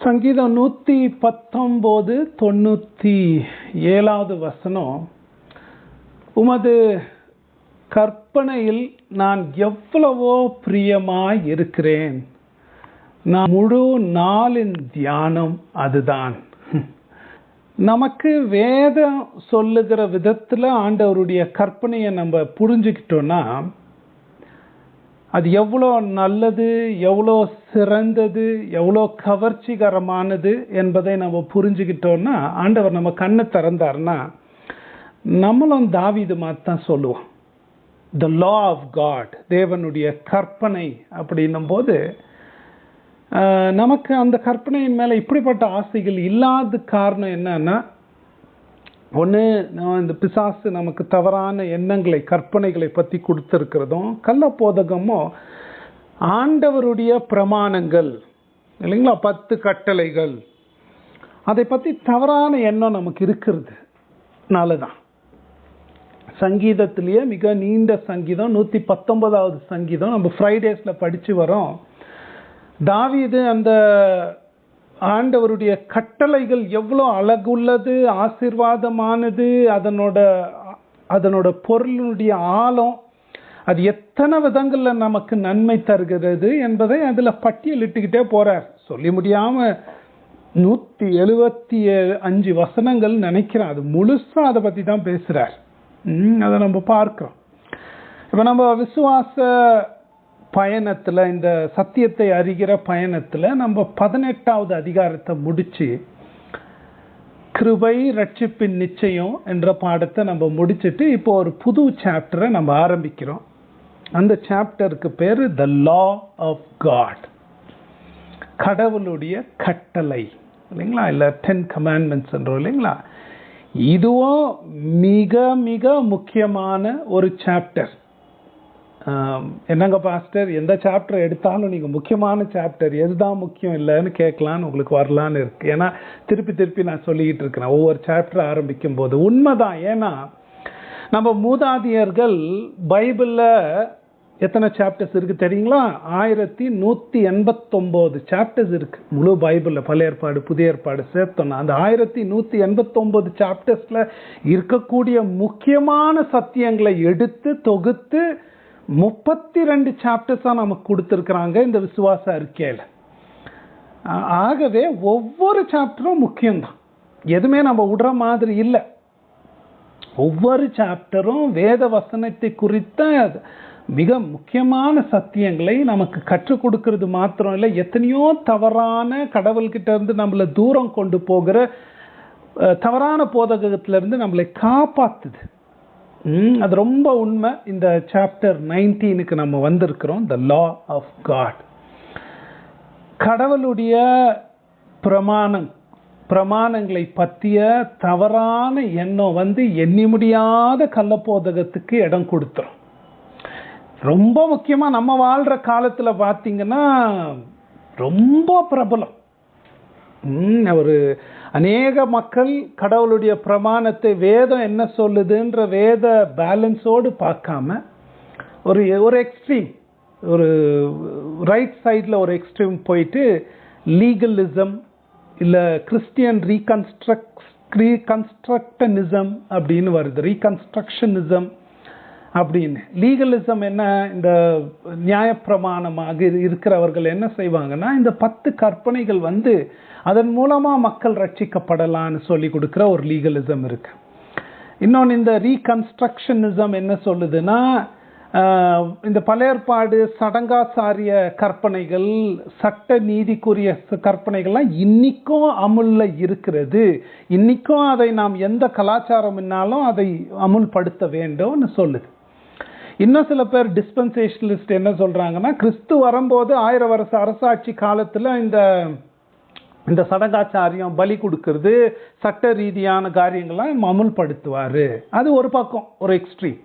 சங்கீதம் 119:97 உமது கற்பனையில் நான் எவ்வளவோ பிரியமாய் இருக்கிறேன். நான் முழு நாளின் தியானம் அதுதான். நமக்கு வேதம் சொல்லுகிற விதத்தில் ஆண்டவருடைய கற்பனையை நம்ம புரிஞ்சுக்கிட்டோம்னா அது எவ்வளோ நல்லது, எவ்வளோ சிறந்தது, எவ்வளோ கவர்ச்சிகரமானது என்பதை நம்ம புரிஞ்சுக்கிட்டோம்னா, ஆண்டவர் நம்ம கண்ணை திறந்தார்னா நம்மளும் தாவீது மாதிரி தான் சொல்லுவோம். த லா ஆஃப் காட், தேவனுடைய கற்பனை அப்படின்னும் போது நமக்கு அந்த கற்பனையின் மேலே இப்படிப்பட்ட ஆசைகள் இல்லாத காரணம் என்னன்னா, ஒன்று இந்த பிசாசு நமக்கு தவறான எண்ணங்களை, கற்பனைகளை பற்றி கொடுத்துருக்கிறதும், கள்ளபோதகமோ ஆண்டவருடைய பிரமாணங்கள் இல்லைங்களா, 10 கட்டளைகள், அதை பற்றி தவறான எண்ணம் நமக்கு இருக்கிறது தான். சங்கீதத்திலேயே மிக நீண்ட சங்கீதம் 119வது சங்கீதம் நம்ம ஃப்ரைடேஸில் படித்து வரோம். தாவீது அந்த ஆண்டவருடைய கட்டளைகள் எவ்வளோ அழகுள்ளது, ஆசீர்வாதமானது, அதனோட பொருளுடைய ஆழம், அது எத்தனை விதங்களில் நமக்கு நன்மை தருகிறது என்பதை அதில் பட்டியலிட்டுக்கிட்டே போகிறார். சொல்லி முடியாமல் 175 வசனங்கள் நினைக்கிறேன். அது முழுசாக அதை பற்றி தான் பேசுகிறார். அதை நம்ம பார்க்கிறோம். இப்போ நம்ம விசுவாச பயணத்தில், இந்த சத்தியத்தை அறிகிற பயணத்தில் நம்ம 18வது அதிகாரத்தை முடித்து கிருபை ரட்சிப்பின் நிச்சயம் என்ற பாடத்தை நம்ம முடிச்சுட்டு இப்போ ஒரு புது சாப்டரை நம்ம ஆரம்பிக்கிறோம். அந்த சாப்டருக்கு பேர் த லா ஆஃப் காட், கடவுளுடைய கட்டளை இல்லைங்களா, இல்லை 10 commandments என்றோம் இல்லைங்களா. இதுவும் மிக மிக முக்கியமான ஒரு சாப்டர். என்னங்க பாஸ்டர், எந்த சாப்டர் எடுத்தாலும் நீங்கள் முக்கியமான சாப்டர் எதுதான் முக்கியம் இல்லைன்னு கேட்கலான்னு உங்களுக்கு வரலான்னு இருக்கு. ஏன்னா திருப்பி நான் சொல்லிக்கிட்டு இருக்கிறேன் ஒவ்வொரு சாப்டர் ஆரம்பிக்கும் போது. உண்மைதான். ஏன்னா நம்ம மூதாதியர்கள் பைபிளில் எத்தனை சாப்டர்ஸ் இருக்குது தெரியுங்களா? 1189 சாப்டர்ஸ் இருக்குது முழு பைபிளில். பழைய ஏற்பாடு புதிய ஏற்பாடு சேர்த்தோம்னா அந்த 1189 சாப்டர்ஸில் இருக்கக்கூடிய முக்கியமான சத்தியங்களை எடுத்து தொகுத்து 32 சாப்டர்ஸாக நமக்கு கொடுத்துருக்குறாங்க இந்த விசுவாச அறிக்கையில். ஆகவே ஒவ்வொரு சாப்டரும் முக்கியம்தான், எதுவுமே நம்ம விடுற மாதிரி இல்லை. ஒவ்வொரு சாப்டரும் வேத வசனத்தை குறித்த மிக முக்கியமான சத்தியங்களை நமக்கு கற்றுக் கொடுக்கறது மாத்திரம் இல்லை, எத்தனையோ தவறான கடவுள்கிட்ட இருந்து நம்மளை தூரம் கொண்டு போகிற தவறான போதகத்திலிருந்து நம்மளை காப்பாத்துது. அது ரொம்ப உண்மை. இந்த சாப்டர் 19க்கு நம்ம வந்திருக்கிறோம். த லா ஆஃப் காட், கடவுளுடைய பிரமாணங்களை பற்றிய தவறான எண்ணம் எண்ணி முடியாத கள்ளப்போதகத்துக்கு இடம் கொடுத்துரும். ரொம்ப முக்கியமாக நம்ம வாழ்கிற காலத்தில் பார்த்தீங்கன்னா ரொம்ப பிரபலம். ஒரு அநேக மக்கள் கடவுளுடைய பிரமாணத்தை வேதம் என்ன சொல்லுதுன்ற வேத பேலன்ஸோடு பார்க்காம ஒரு எக்ஸ்ட்ரீம், ஒரு ரைட் சைடில் ஒரு எக்ஸ்ட்ரீம் போயிட்டு லீகலிசம் இல்லை கிறிஸ்டியன் ரீகன்ஸ்ட்ரக்டனிசம் அப்படின்னு வருது. ரீகன்ஸ்ட்ரக்ஷனிசம் அப்படின்னு. லீகலிசம் என்ன, இந்த நியாயப்பிரமாணமாக இருக்கிறவர்கள் என்ன செய்வாங்கன்னா, இந்த 10 கற்பனைகள் அதன் மூலமாக மக்கள் ரட்சிக்கப்படலான்னு சொல்லி கொடுக்குற ஒரு லீகலிசம் இருக்கு. இன்னொன்று இந்த ரீகன்ஸ்ட்ரக்ஷனிசம் என்ன சொல்லுதுன்னா, இந்த பழையற்பாடு சடங்காசாரிய கற்பனைகள், சட்ட நீதிக்குரிய கற்பனைகள்லாம் இன்னிக்கும் அமுல்ல இருக்கிறது, இன்னிக்கும் அதை நாம் எந்த கலாச்சாரம்னாலும் அதை அமுல்படுத்த வேண்டும்னு சொல்லுது. இன்னும் சில பேர் டிஸ்பென்சேஷனலிஸ்ட் என்ன சொல்றாங்கன்னா, கிறிஸ்து வரும்போது 1000 வருஷ அரசாட்சி காலத்தில் இந்த சடங்காச்சாரியம், பலி கொடுக்கறது, சட்ட ரீதியான காரியங்கள்லாம் அமுல்படுத்துவார். அது ஒரு பக்கம், ஒரு எக்ஸ்ட்ரீம்.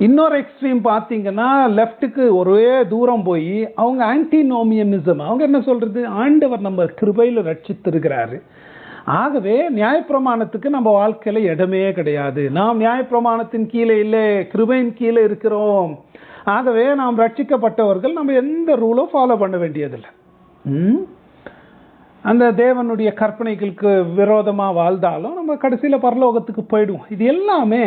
இன்னொரு எக்ஸ்ட்ரீம் பார்த்தீங்கன்னா லெஃப்ட்டுக்கு ஒரே தூரம் போய் அவங்க ஆன்டினோமியனிசம். அவங்க என்ன சொல்றது, ஆண்டவர் நம்ம கிருபையில் ரட்சித்திருக்கிறாரு, ஆகவே நியாயப்பிரமாணத்துக்கு நம்ம வாழ்க்கையில் இடமே கிடையாது, நாம் நியாயப்பிரமாணத்தின் கீழே இல்லை, கிருபையின் கீழே இருக்கிறோம், ஆகவே நாம் ரட்சிக்கப்பட்டவர்கள் நம்ம எந்த ரூலும் ஃபாலோ பண்ண வேண்டியதில்லை. அந்த தேவனுடைய கற்பனைகளுக்கு விரோதமாக வாழ்ந்தாலும் நம்ம கடைசியில் பரலோகத்துக்கு போயிடுவோம். இது எல்லாமே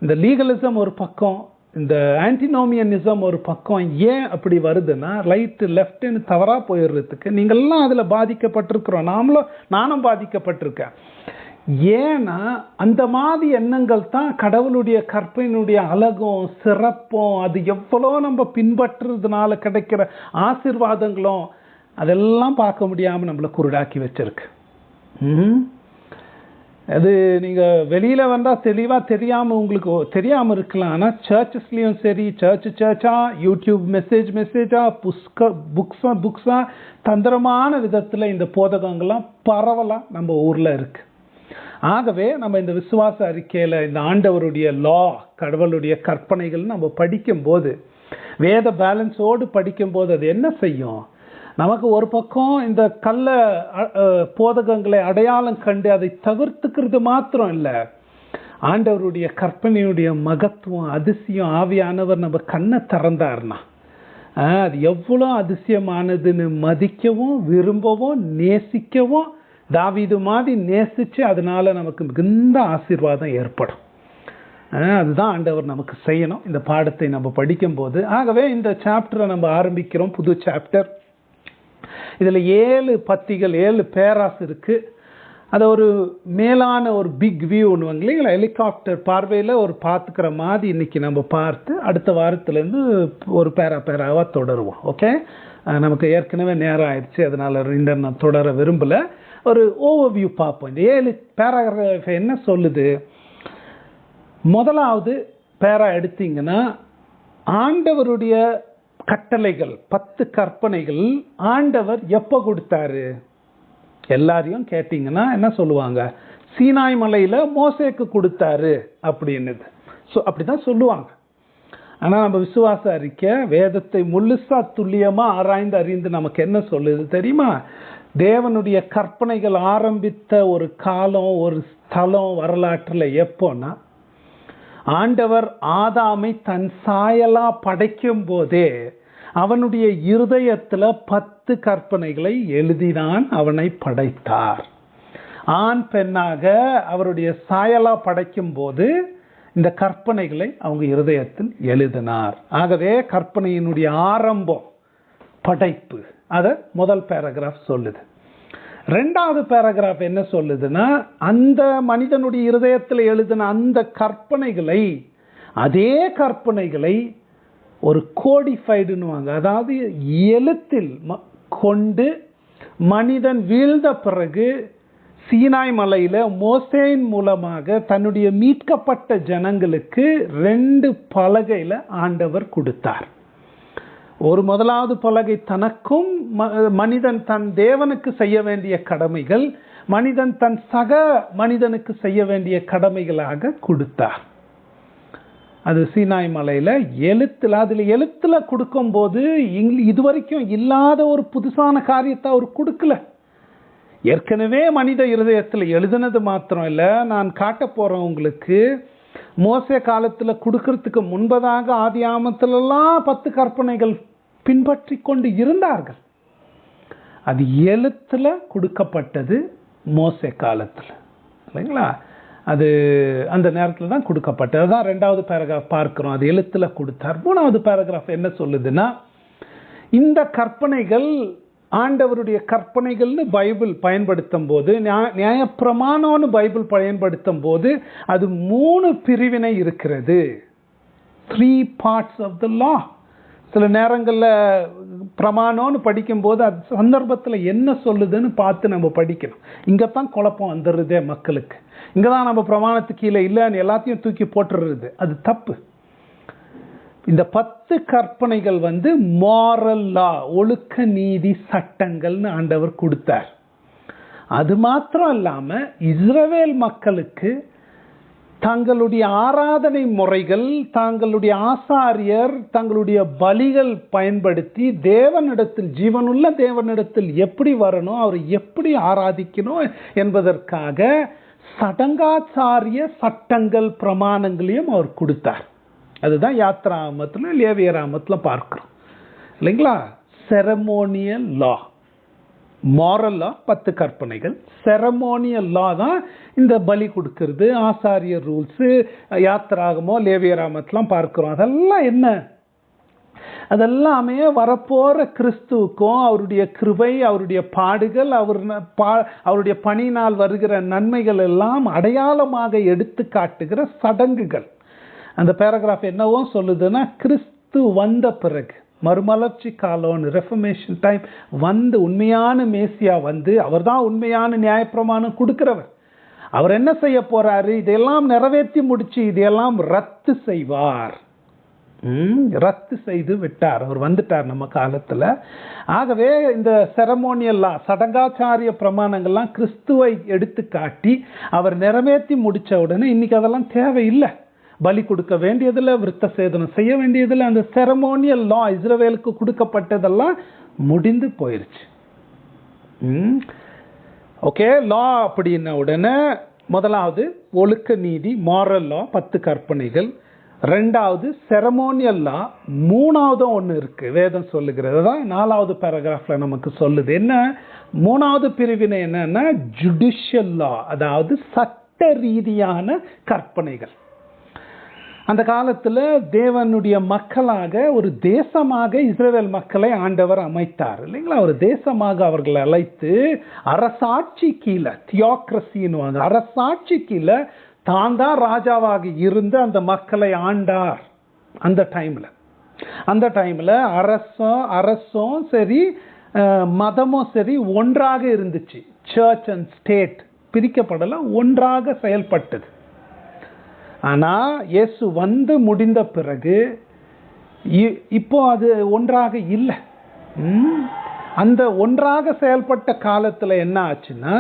இந்த லீகலிசம் ஒரு பக்கம், இந்த ஆன்டினோமியனிசம் ஒரு பக்கம். ஏன் அப்படி வருதுன்னா, ரைட்டு லெஃப்ட்னு தவறாக போயிடுறதுக்கு நீங்கள்லாம் அதில் பாதிக்கப்பட்டிருக்கிறோம். நானும் பாதிக்கப்பட்டிருக்கேன். ஏன்னா அந்த மாதிரி எண்ணங்கள் தான் கடவுளுடைய கற்பனையினுடைய அழகும் சிறப்பும், அது எவ்வளோ நம்ம பின்பற்றுறதுனால கிடைக்கிற ஆசீர்வாதங்களும் அதெல்லாம் பார்க்க முடியாமல் நம்மளை குருடாக்கி வச்சிருக்கு. அது நீங்கள் வெளியில் வந்தால் தெளிவாக தெரியாமல் உங்களுக்கு தெரியாமல் இருக்கலாம். ஆனால் சர்ச்சஸ்லேயும் சரி, சர்ச்சா யூடியூப் மெசேஜா புக்ஸா தந்திரமான விதத்தில் இந்த போதகங்கள்லாம் பரவலாக நம்ம ஊரில் இருக்குது. ஆகவே நம்ம இந்த விசுவாச அறிக்கையில் இந்த ஆண்டவருடைய லா, கடவுளுடைய கற்பனைகள் நம்ம படிக்கும்போது, வேத பேலன்ஸோடு படிக்கும்போது அது என்ன செய்யும்? நமக்கு ஒரு பக்கம் இந்த கள்ள போதகங்களை அடையாளம் கண்டு அதை தவிர்த்துக்கிறது மாத்திரம் இல்லை, ஆண்டவருடைய கற்பனையுடைய மகத்துவம், அதிசயம், ஆவியானவர் நம்ம கண்ணை திறந்தார்னா அது எவ்வளோ அதிசயமானதுன்னு மதிக்கவும் விரும்பவும் நேசிக்கவும், தாவீது மாதிரி நேசிச்சு அதனால நமக்கு மிகுந்த ஆசீர்வாதம் ஏற்படும். அதுதான் ஆண்டவர் நமக்கு செய்யணும் இந்த பாடத்தை நம்ம படிக்கும்போது. ஆகவே இந்த சாப்டரை நம்ம ஆரம்பிக்கிறோம், புது சாப்டர். இதில் 7 பத்திகள், 7 பேராஸ் இருக்கு. அதை ஒரு மேலான ஒரு பிக் வியூ ஒன்று இல்லைங்களா, ஹெலிகாப்டர் பார்வையில் ஒரு பார்த்துக்கிற மாதிரி இன்னைக்கு நம்ம பார்த்து அடுத்த வாரத்துலேருந்து ஒரு பேராவாக தொடருவோம். ஓகே, நமக்கு ஏற்கனவே நேரம் ஆயிடுச்சு, அதனால நான் தொடர விரும்பலை. ஒரு ஓவர்வியூ பார்ப்போம். இந்த 7 பேராகிராஃப் என்ன சொல்லுது? முதலாவது பேரா எடுத்தீங்கன்னா, ஆண்டவருடைய கட்டளைகள் 10 கற்பனைகள் ஆண்டவர் எப்போ கொடுத்தாரு? எல்லாரையும் கேட்டீங்கன்னா என்ன சொல்லுவாங்க? சீனாய் மலையில் மோசேக்கு கொடுத்தாரு அப்படின்னு. அப்படிதான் சொல்லுவாங்க. ஆனால் நம்ம விசுவாச அறிக்கை வேதத்தை முழுசா துல்லியமாக ஆராய்ந்து அறிந்து நமக்கு என்ன சொல்லுது தெரியுமா? தேவனுடைய கற்பனைகள் ஆரம்பித்த ஒரு காலம், ஒரு ஸ்தலம் வரலாற்றில் எப்போன்னா, ஆண்டவர் ஆதாமை தன் சாயலா படைக்கும் போதே அவனுடைய இருதயத்தில் 10 கற்பனைகளை எழுதிதான் அவனை படைத்தார். ஆண் பெண்ணாக அவருடைய சாயலா படைக்கும் போது இந்த கற்பனைகளை அவங்க இருதயத்தில் எழுதினார். ஆகவே கற்பனையினுடைய ஆரம்பம் படைப்பு. அதை முதல் பேராகிராஃப் சொல்லுது. 2வது பேராகிராஃப் என்ன சொல்லுதுன்னா, அந்த மனிதனுடைய இருதயத்தில் எழுதின அந்த கற்பனைகளை, அதே கற்பனைகளை ஒரு கோடிஃபைடுன்னுவாங்க, அதாவது எழுத்தில் கொண்டு மனிதன் வீழ்ந்த பிறகு சீனாய் மலையில் மோசேயின் மூலமாக தன்னுடைய மீட்கப்பட்ட ஜனங்களுக்கு 2 பலகையில் ஆண்டவர் கொடுத்தார். ஒரு முதலாவது பலகை தனக்கும், மனிதன் தன் தேவனுக்கு செய்ய வேண்டிய கடமைகள், மனிதன் தன் சக மனிதனுக்கு செய்ய வேண்டிய கடமைகளாக கொடுத்தார். அது சீனாய் மலையில் எழுத்தில், அதில் எழுத்தில் கொடுக்கும்போது இதுவரைக்கும் இல்லாத ஒரு புதுசான காரியத்தை அவர் கொடுக்கல. ஏற்கனவே மனித இருதயத்தில் எழுதினது மாத்திரம் இல்லை, நான் காட்ட போகிறேன் உங்களுக்கு. மோசே காலத்தில் கொடுக்கறதுக்கு முன்பதாக ஆதி ஆமத்திலெல்லாம் 10 கற்பனைகள் பின்பற்றி கொண்டு இருந்தார்கள். அது எழுத்தில் கொடுக்கப்பட்டது மோசே காலத்தில், இல்லைங்களா? அது அந்த நேரத்தில் தான் கொடுக்கப்பட்டது. தான் 2வது பேராகிராஃப் பார்க்கிறோம், அது எழுத்தில் கொடுத்தார். 3வது பேராகிராஃப் என்ன சொல்லுதுன்னா, இந்த கற்பனைகள் ஆண்டவருடைய கற்பனைகள்னு பைபிள் பயன்படுத்தும் போது, நியாயப்பிரமாணம்னு பைபிள் பயன்படுத்தும் போது அது 3 பிரிவினை இருக்கிறது. 3 parts of the law. சில நேரங்களில் பிரமாணம்னு படிக்கும்போது அது சந்தர்ப்பத்தில் என்ன சொல்லுதுன்னு பார்த்து நம்ம படிக்கணும். இங்கே தான் குழப்பம் வந்துடுறதே மக்களுக்கு. இங்கே தான் நம்ம பிரமாணத்துக்கு கீழே இல்லைன்னு எல்லாத்தையும் தூக்கி போட்டுடுறது. அது தப்பு. இந்த 10 கற்பனைகள் மாரல் லா, ஒழுக்க நீதி சட்டங்கள்னு ஆண்டவர் கொடுத்தார். அது மாத்திரம் இல்லாமல் இஸ்ரவேல் மக்களுக்கு தங்களுடைய ஆராதனை முறைகள், தங்களுடைய ஆசாரியர் தங்களுடைய பலிகள் பயன்படுத்தி தேவனிடத்தில், ஜீவனுள்ள தேவனிடத்தில் எப்படி வரணும், அவரை எப்படி ஆராதிக்கணும் என்பதற்காக சடங்காச்சாரிய சட்டங்கள் பிரமாணங்களையும் அவர் கொடுத்தார். அதுதான் யாத்ராமத்தில் லேவியராமத்தில் பார்க்கிறோம், இல்லைங்களா? செரமோனியல் லா. மாரல் லா 10 கற்பனைகள், செரமோனியல் லா தான் இந்த பலி கொடுக்கறது, ஆசாரிய ரூல்ஸ், யாத்திராகமோ லேவியராமத்தெல்லாம் பார்க்கிறோம். அதெல்லாம் என்ன? அதெல்லாமே வரப்போற கிறிஸ்துவுக்கும் அவருடைய கிருபை, அவருடைய பாடுகள், அவருடைய பணியினால் வருகிற நன்மைகள் எல்லாம் அடையாளமாக எடுத்து காட்டுகிற சடங்குகள். அந்த பேராகிராஃப் என்னவோ சொல்லுதுன்னா, கிறிஸ்து வந்த பிறகு மறுமலர்ச்சி காலம், ரெஃபர்மேஷன் டைம் வந்து உண்மையான மேசியா வந்து அவர் தான் உண்மையான நியாயப்பிரமாணம் கொடுக்கிறவர். அவர் என்ன செய்ய போறாரு? இதையெல்லாம் நிறைவேற்றி முடிச்சு இதையெல்லாம் ரத்து செய்வார். ரத்து செய்து விட்டார். அவர் வந்துட்டார் நம்ம காலத்துல. ஆகவே இந்த செரமோனியல் லா, சடங்காச்சாரிய பிரமாணங்கள்லாம் கிறிஸ்துவை எடுத்து காட்டி அவர் நிறைவேற்றி முடிச்ச உடனே இன்னைக்கு அதெல்லாம் தேவையில்லை. பலி கொடுக்க வேண்டியதில்லை, விருத்த சேதனம் செய்ய வேண்டியதில்லை. அந்த செரமோனியல் லா இஸ்ரவேலுக்கு கொடுக்கப்பட்டதெல்லாம் முடிந்து போயிருச்சு. ஓகே, லா அப்படின்ன உடனே முதலாவது ஒழுக்க நீதி, மாரல் லா 10 கற்பனைகள். ரெண்டாவது செரமோனியல் லா. மூணாவது ஒன்று இருக்கு, வேதம் சொல்லுகிறது தான் 4வது பேராகிராஃப்ல நமக்கு சொல்லுது. என்ன மூணாவது பிரிவினை? என்னன்னா ஜுடிஷியல் லா, அதாவது சட்ட ரீதியான கற்பனைகள். அந்த காலத்துல தேவனுடைய மக்களாக ஒரு தேசமாக இஸ்ரவேல் மக்களை ஆண்டவர் அமைத்தார் இல்லைங்களா? ஒரு தேசமாக அவர்களை அழைத்து அரசாட்சி கீழே, தியோக்ரசின்னு அரசாட்சி கீழே தான் தான் ராஜாவாக இருந்து அந்த மக்களை ஆண்டார். அந்த டைம்ல அரசும் சரி மதமும் சரி ஒன்றாக இருந்துச்சு. சர்ச் அண்ட் ஸ்டேட் பிரிக்கப்படல, ஒன்றாக செயல்பட்டது. ஆனா இயேசு வந்து முடிந்த பிறகு இப்போ அது ஒன்றாக இல்லை. அந்த ஒன்றாக செயல்பட்ட காலத்துல என்ன ஆச்சுன்னா,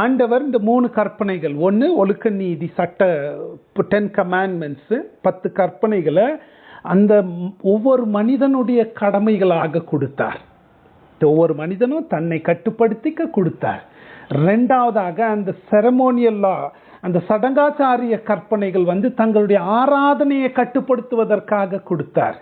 ஆண்டவர் இந்த 3 கற்பனைகள், ஒன்று ஒழுக்க நீதி சட்ட 10 கமாண்ட்மெண்ட்ஸ் 10 கற்பனைகளை அந்த ஒவ்வொரு மனிதனுடைய கடமைகளாக கொடுத்தார். ஒவ்வொரு மனிதனும் தன்னை கட்டுப்படுத்திக்க கொடுத்தார். ரெண்டாவதாக அந்த செரமோனியல் லா, அந்த சடங்காச்சாரிய கற்பனைகள் வந்து தங்களுடைய ஆராதனையை கட்டுப்படுத்துவதற்காக கொடுத்தார்.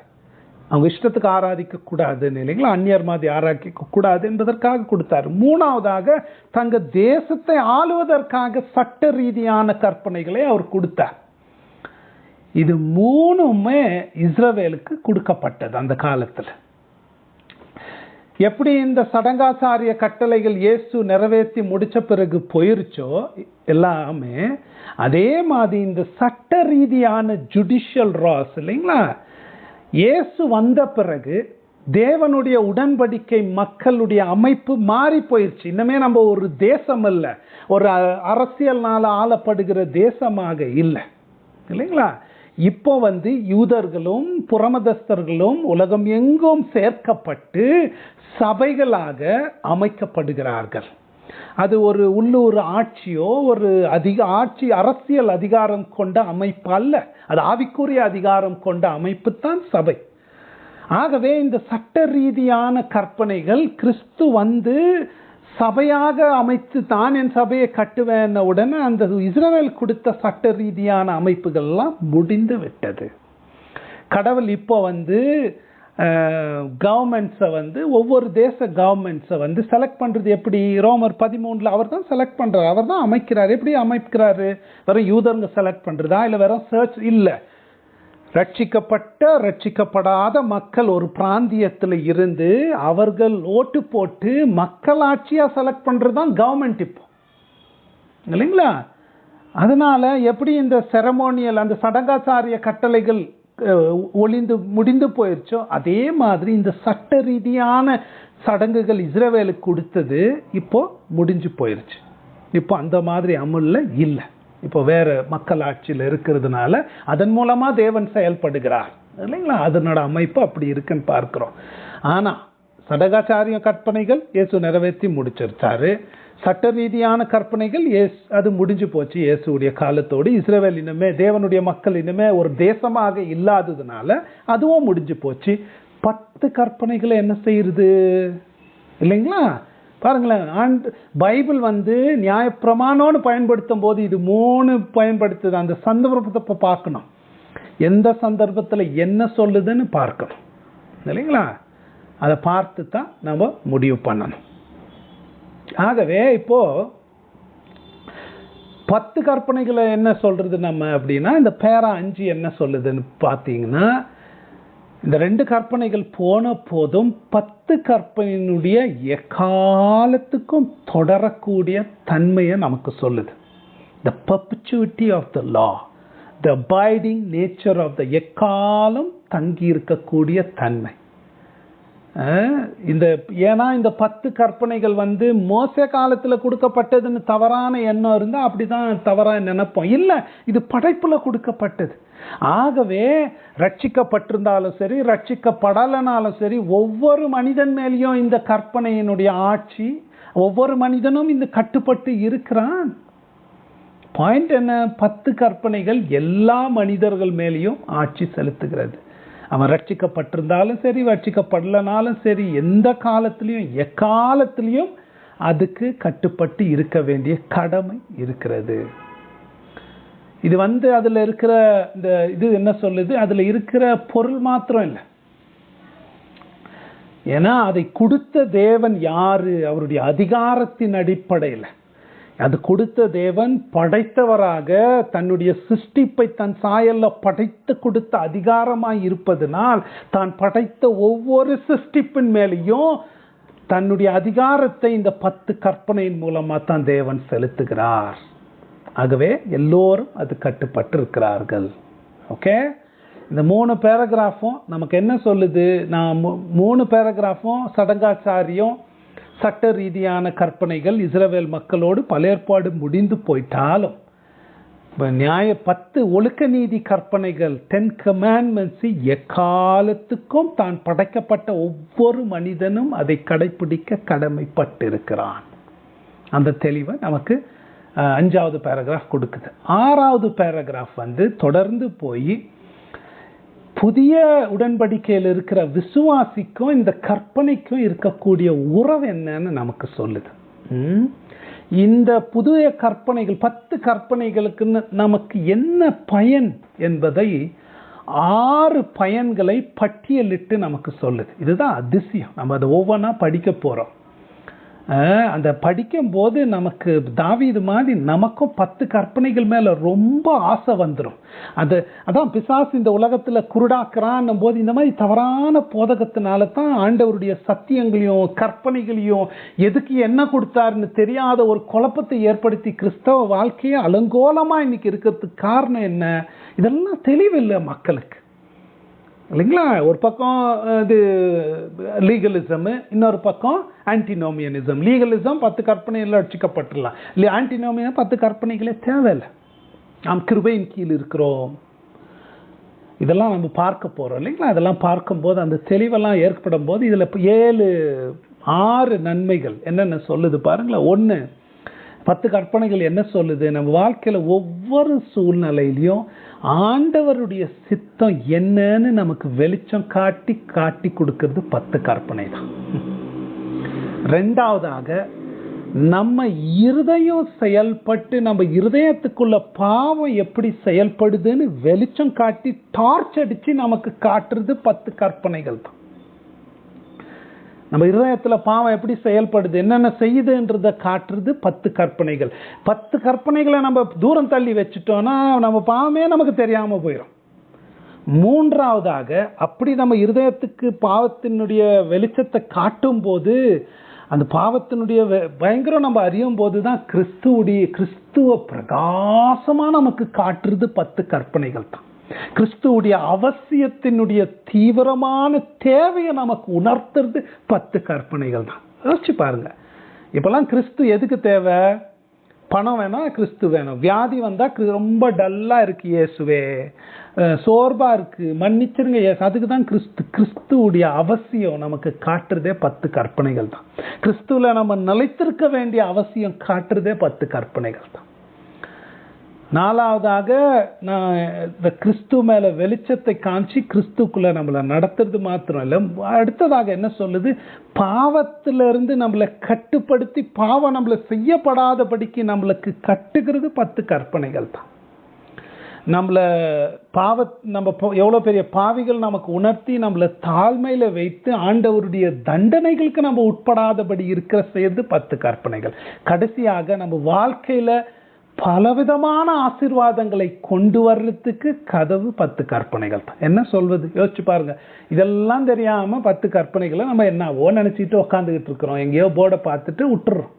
அவங்க இஷ்டத்துக்கு ஆராதிக்க கூடாது இல்லைங்களா, அந்நியர் மாதிரி ஆராதிக்க கூடாது என்பதற்காக கொடுத்தார். மூணாவதாக தங்க தேசத்தை ஆளுவதற்காக சட்ட ரீதியான கற்பனைகளை அவர் கொடுத்தார். இது மூணுமே இஸ்ரவேலுக்கு கொடுக்கப்பட்டது அந்த காலத்துல. எப்படி இந்த சடங்காச்சாரிய கட்டளைகள் இயேசு நிறைவேற்றி முடிச்ச பிறகு போயிருச்சோ எல்லாமே, அதே மாதிரி இந்த சட்ட ரீதியான ஜுடிஷியல் ராஸ் இல்லைங்களா, இயேசு வந்த பிறகு தேவனுடைய உடன்படிக்கை மக்களுடைய அமைப்பு மாறி போயிருச்சு. இன்னமே நம்ம ஒரு தேசம் அல்ல, ஒரு அரசியல்னால ஆளப்படுகிற தேசமாக இல்லை இல்லைங்களா. இப்போ வந்து யூதர்களும் புறமதஸ்தர்களும் உலகம் எங்கும் சேர்க்கப்பட்டு சபைகளாக அமைக்கப்படுகிறார்கள். அது ஒரு உள்ளூர் ஆட்சியோ ஒரு ஆட்சி அரசியல் அதிகாரம் கொண்ட அமைப்பு அல்ல, அது ஆவிக்குரிய அதிகாரம் கொண்ட அமைப்பு தான் சபை. ஆகவே இந்த சட்ட ரீதியான கற்பனைகள் கிறிஸ்து வந்து சபையாக அமைத்து தான் என் சபையை கட்டுவேன் உடனே அந்த இஸ்ரவேல் கொடுத்த சட்ட ரீதியான அமைப்புகள் எல்லாம் முடிந்து விட்டது. கடவுள் இப்போ வந்து கவர்மெண்ட்ஸை வந்து ஒவ்வொரு தேச கவர்மெண்ட்ஸை வந்து செலக்ட் பண்றது எப்படி? ரோமர் 13 அவர் தான் செலக்ட் பண்றாரு, அவர் தான் அமைக்கிறார். எப்படி அமைக்கிறாரு? வெறும் யூதருங்க செலக்ட் பண்றதா இல்லை வெறும் சர்ச்? இல்லை, ரட்சிக்கப்படாத மக்கள் ஒரு பிராந்தியத்தில் இருந்து அவர்கள் ஓட்டு போட்டு மக்களாட்சியா செலக்ட் பண்றதுதான் கவர்மெண்ட் இப்போ இல்லைங்களா. அதனால எப்படி இந்த செரமோனியல் அந்த சடங்காச்சாரிய கட்டளைகள் முடிந்து போயிருச்சோ அதே மாதிரி இந்த சட்ட ரீதியான சடங்குகள் இஸ்ரவேலுக்கு கொடுத்தது இப்போ முடிஞ்சு போயிருச்சு. இப்போ அந்த மாதிரி அமுல்ல இல்லை. இப்போ வேற மக்கள் ஆட்சியில் இருக்கிறதுனால அதன் மூலமா தேவன் செயல்படுகிறார் இல்லைங்களா. அதனோட அமைப்பு அப்படி இருக்குன்னு பார்க்கிறோம். ஆனா சடங்காச்சாரிய கற்பனைகள் இயேசு நிறைவேற்றி முடிச்சிருச்சாரு. சட்ட ரீதியான கற்பனைகள் அது முடிஞ்சு போச்சு இயேசுடைய காலத்தோடு. இஸ்ரவேல் இனிமே தேவனுடைய மக்கள் இனிமே ஒரு தேசமாக இல்லாததுனால அதுவும் முடிஞ்சு போச்சு. 10 கற்பனைகளை என்ன செய்யுது இல்லைங்களா. பாருங்களேன், பைபிள் வந்து நியாயப்பிரமாணம்னு பயன்படுத்தும் போது இது 3 பயன்படுத்துது. அந்த சந்தர்ப்பத்தை பார்க்கணும், எந்த சந்தர்ப்பத்தில் என்ன சொல்லுதுன்னு பார்க்கணும் இல்லைங்களா. அதை பார்த்து தான் நம்ம முடிவு பண்ணணும். ஆகவே இப்போ 10 கற்பனைகளை என்ன சொல்றது நம்ம அப்படின்னா, இந்த பேரா 5 என்ன சொல்லுதுன்னு பார்த்தீங்கன்னா, இந்த 2 கற்பனைகள் போன போதும் 10 கற்பனையினுடைய எக்காலத்துக்கும் தொடரக்கூடிய தன்மையை நமக்கு சொல்லுது. The perpetuity of the law, the abiding nature of the எக்காலம் தங்கி இருக்கக்கூடிய தன்மை. ஏன்னா இந்த 10 கற்பனைகள் மோசே காலத்துல கொடுக்கப்பட்டதுன்னு தவறான எண்ணம் இருந்தா அப்படிதான் தவறா நினைப்போம். இல்ல, இது படைப்புல கொடுக்கப்பட்டது. ஆகவே ரட்சிக்கப்பட்டிருந்தாலும் சரி, ரட்சிக்கப்படலனாலும் சரி, ஒவ்வொரு மனிதன் மேலேயும் இந்த கற்பனையினுடைய ஆட்சி, ஒவ்வொரு மனிதனும் இந்த கட்டுப்பட்டு இருக்கிறான். பாயிண்ட் என்ன? 10 கற்பனைகள் எல்லா மனிதர்கள் மேலேயும் ஆட்சி செலுத்துகிறது. அவன் ரட்சிக்கப்பட்டிருந்தாலும் சரி, ரட்சிக்கப்படலனாலும் சரி, எந்த காலத்திலையும் எக்காலத்திலையும் அதுக்கு கட்டுப்பட்டு இருக்க வேண்டிய கடமை இருக்கிறது. இது அதுல இருக்கிற இந்த இது என்ன சொல்லுது? அதுல இருக்கிற பொருள் மாத்திரம் இல்லை. ஏன்னா அதை கொடுத்த தேவன் யாரு? அவருடைய அதிகாரத்தின் அடிப்படையில் அது கொடுத்த தேவன் படைத்தவராக தன்னுடைய சிருஷ்டிப்பை தன் சாயல்ல படைத்து கொடுத்த அதிகாரமாய் இருப்பதனால் தான் படைத்த ஒவ்வொரு சிருஷ்டிப்பின் மேலேயும் தன்னுடைய அதிகாரத்தை இந்த 10 கற்பனையின் மூலமா தான் தேவன் செலுத்துகிறார். ஆகவே எல்லோரும் அது கட்டுப்பட்டு இருக்கிறார்கள். ஓகே, இந்த 3 பேராகிராஃபும் நமக்கு என்ன சொல்லுது? நான் 3 பேராகிராஃபும் சடங்காச்சாரியம், சட்ட ரீதியான கற்பனைகள் இஸ்ரவேல் மக்களோடு பழைய ஏற்பாடு முடிந்து போயிட்டாலும், 10 ஒழுக்க நீதி கற்பனைகள் 10 கமாண்ட்மெண்ட்ஸ் எக்காலத்துக்கும் தான் படைக்கப்பட்ட ஒவ்வொரு மனிதனும் அதை கடைபிடிக்க கடமைப்பட்டிருக்கிறான். அந்த தெளிவை நமக்கு 5வது பேராகிராஃப் கொடுக்குது. 6வது பேராகிராஃப் தொடர்ந்து போய் புதிய உடன்படிக்கையில் இருக்கிற விசுவாசிக்கும் இந்த கற்பனைக்கும் இருக்கக்கூடிய உறவு என்னன்னு நமக்கு சொல்லுது. இந்த புதிய கற்பனைகள் 10 கற்பனைகளுக்கு நமக்கு என்ன பயன் என்பதை 6 பயன்களை பட்டியலிட்டு நமக்கு சொல்லுது. இதுதான் அதிசயம். நம்ம அதை ஒவ்வொன்றா படிக்க போறோம். அந்த படிக்கும் போது நமக்கு தாவீது மாதிரி நமக்கும் 10 கற்பனைகள் மேல ரொம்ப ஆசை வந்துடும். அதான் பிசாசு இந்த உலகத்துல குருடாக்குறான் போது இந்த மாதிரி தவறான போதகத்தினால தான் ஆண்டவருடைய சத்தியங்களையும் கற்பனைகளையும் எதுக்கு என்ன கொடுத்தாருன்னு தெரியாத ஒரு குழப்பத்தை ஏற்படுத்தி கிறிஸ்தவ வாழ்க்கையை அலங்கோலமா இன்னைக்கு இருக்கிறதுக்கு காரணம் என்ன? இதெல்லாம் தெளிவில்லை மக்களுக்கு, இல்லைங்களா? ஒரு பக்கம் இது லீகலிசம், இன்னொரு பக்கம் ஆன்டினோமியனிசம். லீகலிசம் 10 கற்பனைகள் ரட்சிக்கப்பட்டுடலாம், இல்லை ஆன்டினோமியன் 10 கற்பனைகளே தேவையில்லை, நாம் கிருபையின் கீழ் இருக்கிறோம். இதெல்லாம் நம்ம பார்க்க போறோம், இல்லைங்களா? அதெல்லாம் பார்க்கும்போது அந்த தெளிவெல்லாம் ஏற்படும் போது இதில் 6 நன்மைகள் என்னென்ன சொல்லுது பாருங்களேன். 1, 10 கற்பனைகள் என்ன சொல்லுது? நம்ம வாழ்க்கையில ஒவ்வொரு சூழ்நிலையிலையும் ஆண்டவருடைய சித்தம் என்னன்னு நமக்கு வெளிச்சம் காட்டி கொடுக்கிறது 10 கற்பனை தான். 2வதாக, நம்ம இருதயம் செயல்பட்டு நம்ம இருதயத்துக்குள்ள பாவம் எப்படி செயல்படுதுன்னு வெளிச்சம் காட்டி டார்ச் அடிச்சு நமக்கு காட்டுறது 10 கற்பனைகள் தான். நம்ம இருதயத்துல பாவம் எப்படி செயல்படுது, என்னென்ன செய்யுதுன்றத காட்டுறது 10 கற்பனைகள். 10 கற்பனைகளை நம்ம தூரம் தள்ளி வச்சுட்டோம்னா நம்ம பாவமே நமக்கு தெரியாம போயிடும். 3வதாக, அப்படி நம்ம இருதயத்துக்கு பாவத்தினுடைய வெளிச்சத்தை காட்டும் போது, அந்த பாவத்தினுடைய பயங்கரம் நம்ம அறியும் போதுதான் கிறிஸ்துவ பிரகாசமா நமக்கு காட்டுறது 10 கற்பனைகள் தான். கிறிஸ்துவுடைய அவசியத்தினுடைய தீவிரமான தேவையை நமக்கு உணர்த்துறது 10 கற்பனைகள் தான். யோசிச்சு பாருங்க, இப்பெல்லாம் கிறிஸ்து எதுக்கு தேவை? பணம் வேணும், கிறிஸ்து வேணும். வியாதி வந்தா ரொம்ப டல்லா இருக்கு இயேசுவே, சோர்வா இருக்கு, மன்னிச்சிருங்க இயேசு, அதுக்கு தான் கிறிஸ்துவுடைய அவசியம் நமக்கு காட்டுறதே 10 கற்பனைகள் தான். கிறிஸ்துல நம்ம நிலைத்திருக்க வேண்டிய அவசியம் காட்டுறதே 10 கற்பனைகள் தான். 4வதாக, நான் இந்த கிறிஸ்து மேல வெளிச்சத்தை காமிச்சு கிறிஸ்துக்குள்ள நம்மளை நடத்துறது மாத்திரம் இல்லை, அடுத்ததாக என்ன சொல்லுது? பாவத்திலிருந்து நம்மளை கட்டுப்படுத்தி பாவம் நம்மளை செய்யப்படாதபடிக்கு நம்மளுக்கு கட்டுகிறது 10 கற்பனைகள் தான். நம்மளை நம்ம எவ்வளோ பெரிய பாவிகள் நமக்கு உணர்த்தி நம்மளை தாழ்மையில வைத்து ஆண்டவருடைய தண்டனைகளுக்கு நம்ம உட்படாதபடி இருக்கிற சேர்ந்து 10 கற்பனைகள். கடைசியாக நம்ம வாழ்க்கையில பலவிதமான ஆசீர்வாதங்களை கொண்டு வர்றதுக்கு கதவு 10 கற்பனைகள் தான். என்ன சொல்வது, யோசிச்சு பாருங்க. இதெல்லாம் தெரியாம 10 கற்பனைகளை நம்ம என்னவோ நினைச்சிட்டு உக்காந்துக்கிட்டு இருக்கிறோம். எங்கேயோ போர்டை பார்த்துட்டு விட்டுறோம்.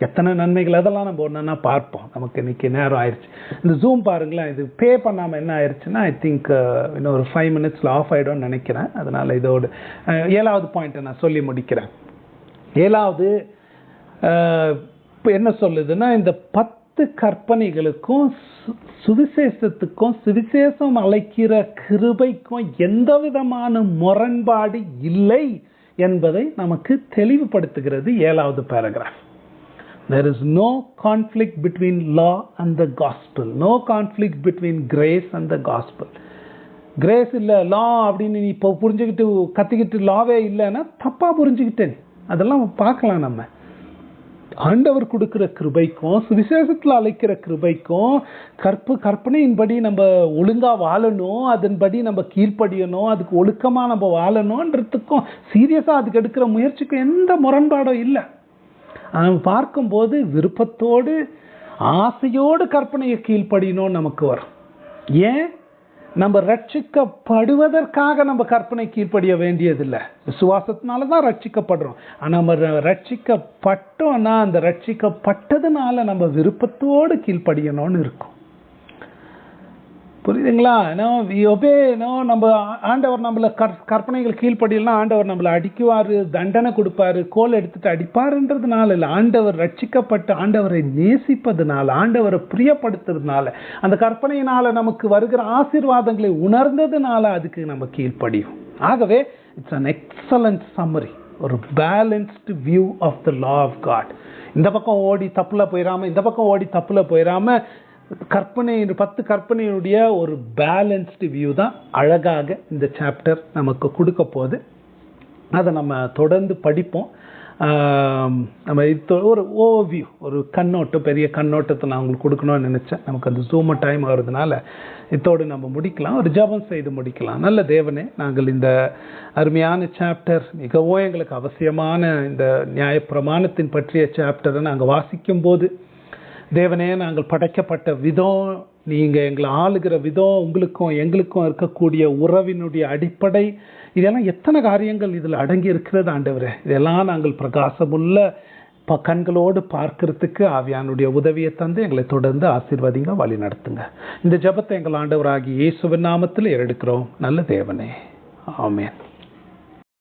எத்தனை நன்மைகள், அதெல்லாம் நம்ம ஒன்னா பார்ப்போம். நமக்கு இன்னைக்கு நேரம் ஆயிடுச்சு. இந்த ஜூம் பாருங்களேன், இது பே பண்ணாம என்ன ஆயிடுச்சுன்னா ஐ திங்க் இன்னும் ஒரு 5 minutesல ஆஃப் ஆயிடும்னு நினைக்கிறேன். அதனால இதோடு 7வது பாயிண்ட் நான் சொல்லி முடிக்கிறேன். 7வது என்ன சொல்லுதுன்னா, இந்த 10 கற்பனைகளுக்கும் சுவிசேஷத்துக்கும் சுவிசேஷம் அழைக்கிற கிருபைக்கும் எந்த விதமான முரண்பாடு இல்லை என்பதை நமக்கு தெளிவுபடுத்துகிறது 7வது paragraph. There is no conflict between law and the gospel. No conflict between grace and the gospel. Grace இல்லை, லா அப்படின்னு நீ இப்போ புரிஞ்சுக்கிட்டு கத்திக்கிட்டு லாவே இல்லைன்னா தப்பா புரிஞ்சுக்கிட்டேன். அதெல்லாம் பார்க்கலாம். நம்ம ஆண்டவர் கொடுக்கிற கிருபைக்கும் சுவிசேஷத்தில் அழைக்கிற கிருபைக்கும் கற்பனையின்படி நம்ம ஒழுங்கா வாழணும், அதன்படி நம்ம கீழ்ப்படியணும், அதுக்கு ஒழுக்கமா நம்ம வாழணும்ன்றதுக்கும் சீரியஸா அதுக்கு எடுக்கிற முயற்சிக்கும் எந்த முரண்பாடும் இல்லை. நம்ம பார்க்கும்போது விருப்பத்தோடு ஆசையோடு கற்பனையை கீழ்ப்படியணும் நமக்கு வரும். ஏன்? நம்ம ரட்சிக்கப்படுவதற்காக நம்ம கற்பனை கீழ்ப்படிய வேண்டியதில்லை. விசுவாசத்தினால தான் ரட்சிக்கப்படுறோம். ஆனால் நம்ம ரட்சிக்கப்பட்டோம்னா அந்த ரட்சிக்கப்பட்டதுனால நம்ம விருப்பத்தோடு கீழ்ப்படியணும்னு இருக்கும். புரியுதுங்களா? நம்ம ஆண்டவர் நம்மள கற்பனைகள் கீழ்ப்படியலாம், ஆண்டவர் நம்மளை அடிக்குவாரு, தண்டனை கொடுப்பாரு, கோல் எடுத்துட்டு அடிப்பாருன்றதுனால இல்லை. ஆண்டவர் ரட்சிக்கப்பட்டு ஆண்டவரை நேசிப்பதுனால, ஆண்டவரை பிரியப்படுத்துறதுனால, அந்த கற்பனையினால நமக்கு வருகிற ஆசீர்வாதங்களை உணர்ந்ததுனால அதுக்கு நம்ம கீழ்ப்படியும். ஆகவே இட்ஸ் an excellent summary, ஒரு balanced view of the law of God. இந்த பக்கம் ஓடி தப்புல போயிடாம, இந்த பக்கம் ஓடி தப்புல போயிடாம, 10 கற்பனையுடைய ஒரு பேலன்ஸ்டு வியூ தான் அழகாக இந்த சாப்டர் நமக்கு கொடுக்க போகுது. அதை நம்ம தொடர்ந்து படிப்போம். நம்ம ஒரு ஓவர்வியூ, ஒரு கண்ணோட்டம், பெரிய கண்ணோட்டத்தை நான் உங்களுக்கு கொடுக்கணும்னு நினைச்சேன். நமக்கு அந்த ஜூம் டைம் ஆகுறதுனால இதோடு நம்ம முடிக்கலாம், ஒரு ஜெபம் செய்து முடிக்கலாம். நல்ல தேவனே, நாங்கள் இந்த அருமையான சாப்டர், மிகவும் எங்களுக்கு அவசியமான இந்த நியாயப்பிரமாணத்தின் பற்றிய சாப்டரை நாங்கள் வாசிக்கும் போது தேவனே, நாங்கள் படைக்கப்பட்ட விதம், நீங்கள் எங்களை ஆளுகிற விதம், உங்களுக்கும் எங்களுக்கும் இருக்கக்கூடிய உறவினுடைய அடிப்படை, இதெல்லாம் எத்தனை காரியங்கள் இதில் அடங்கி இருக்கிறது ஆண்டவரே. இதெல்லாம் நாங்கள் பிரகாசமுள்ள கண்களோடு பார்க்கறதுக்கு ஆவியானுடைய உதவியை தந்து எங்களை தொடர்ந்து ஆசீர்வதிங்க, வழி நடத்துங்க. இந்த ஜெபத்தை எங்கள் ஆண்டவராகிய இயேசுவின் நாமத்தில் எடுக்கிறோம் நல்ல தேவனே, ஆமென்.